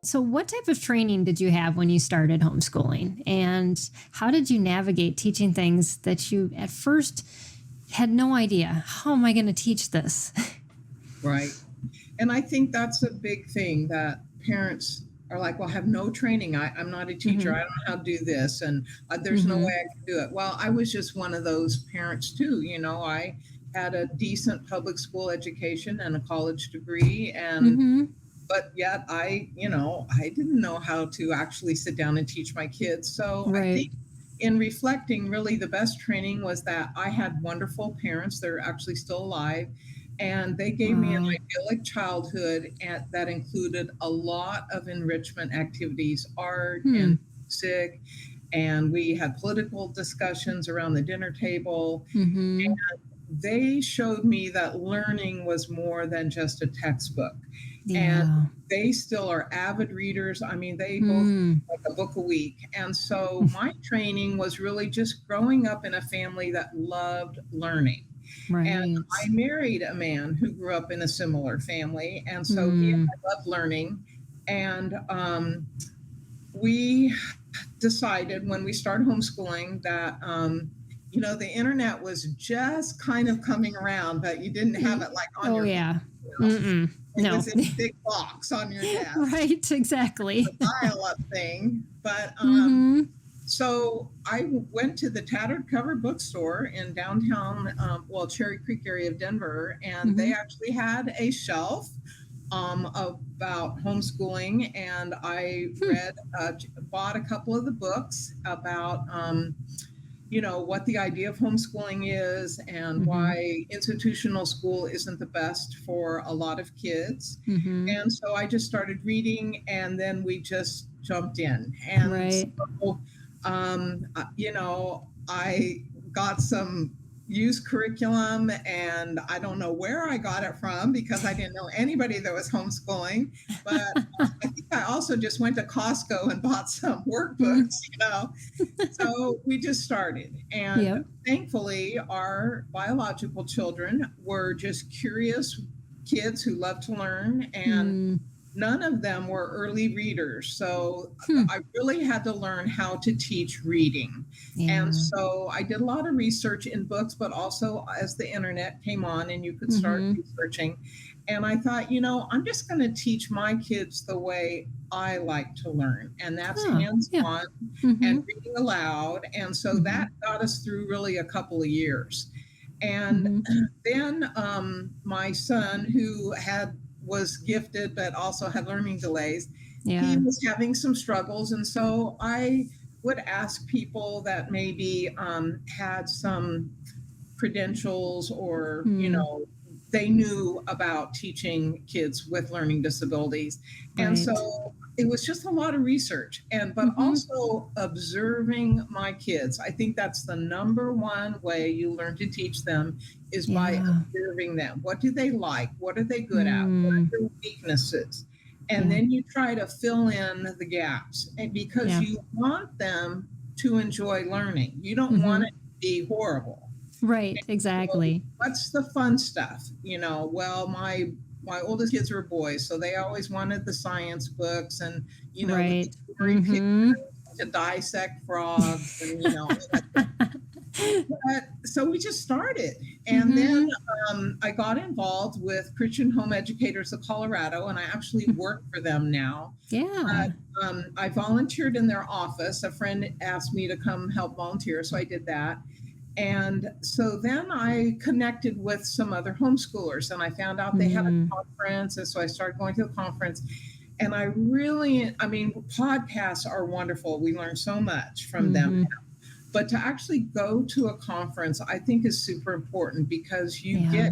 So, what type of training did you have when you started homeschooling? And how did you navigate teaching things that you at first had no idea? How am I going to teach this? Right. And I think that's a big thing that parents are like, well, I have no training. I'm not a teacher. Hmm. I don't know how to do this. And there's no way Hmm. I can do it. Well, I was just one of those parents too. I had a decent public school education and a college degree. Hmm. But yet I didn't know how to actually sit down and teach my kids. So I Right. think in reflecting, really the best training was that I had wonderful parents. They're actually still alive. And they gave me an Wow. idyllic childhood that included a lot of enrichment activities, art Hmm. and music. And we had political discussions around the dinner table. Hmm. They showed me that learning was more than just a textbook. And Yeah. they still are avid readers. I mean, they both Hmm. read like a book a week. And so my training was really just growing up in a family that loved learning. And Right. I married a man who grew up in a similar family. And so he and Hmm. I loved learning. And we decided when we started homeschooling that, the internet was just kind of coming around, but you didn't have it like on Oh, your phone. yeah. You know? Mm-mm. It No. was in a big box on your desk, Right. the Exactly. dial-up thing. But Hmm. so I went to the Tattered Cover bookstore in downtown, Cherry Creek area of Denver, and they Hmm. actually had a shelf about homeschooling, and I bought a couple of the books about, what the idea of homeschooling is and Hmm. why institutional school isn't the best for a lot of kids. Hmm. And so I just started reading, and then we just jumped in. And Right. so, I got some used curriculum, and I don't know where I got it from because I didn't know anybody that was homeschooling. But I think I also just went to Costco and bought some Mm. workbooks. So we just started. And Yep. thankfully, our biological children were just curious kids who love to learn. And Mm. none of them were early readers. So Hmm. I really had to learn how to teach reading. And Yeah. so I did a lot of research in books, but also as the internet came on and you could start Hmm. researching. And I thought, I'm just going to teach my kids the way I like to learn. And that's Oh, hands yeah. on Hmm. and reading aloud. And so that Hmm. got us through really a couple of years. And Hmm. then my son, who was gifted but also had learning delays, he Yeah. was having some struggles, and so I would ask people that maybe had some credentials or Mm. they knew about teaching kids with learning disabilities. And Right. so it was just a lot of research but Hmm. also observing my kids. I think that's the number one way you learn to teach them is by Yeah. observing them. What do they like? What are they good at? What are Mm. their weaknesses? And Yeah. then you try to fill in the gaps, and because Yeah. you want them to enjoy learning, you don't want Hmm. it to be horrible. Right. So Exactly. what's the fun stuff? Well, my oldest kids were boys, so they always wanted the science books and the Right. story pictures Hmm. to dissect frogs and but so we just started. And then Hmm. I got involved with Christian Home Educators of Colorado, and I actually work for them now. Yeah. But I volunteered in their office. A friend asked me to come help volunteer, so I did that. And so then I connected with some other homeschoolers, and I found out they had a Mm. conference. And so I started going to the conference. And I mean, podcasts are wonderful. We learn so much from them. Hmm. But to actually go to a conference, I think is super important because Yeah.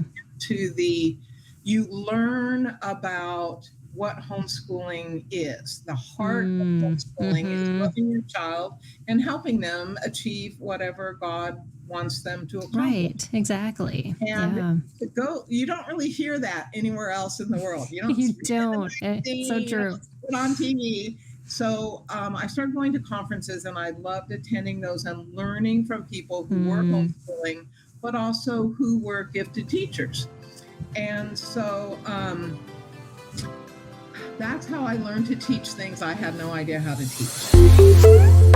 you learn about what homeschooling is. The heart of Mm. homeschooling is Hmm. loving your child and helping them achieve whatever God wants them to accomplish. Right. Exactly. And Yeah. you don't really hear that anywhere else in the world. You don't You read it in the don't. So magazine, you true. don't see it on TV. So I started going to conferences, and I loved attending those and learning from people who were Mm. homeschooling, but also who were gifted teachers. And so that's how I learned to teach things I had no idea how to teach.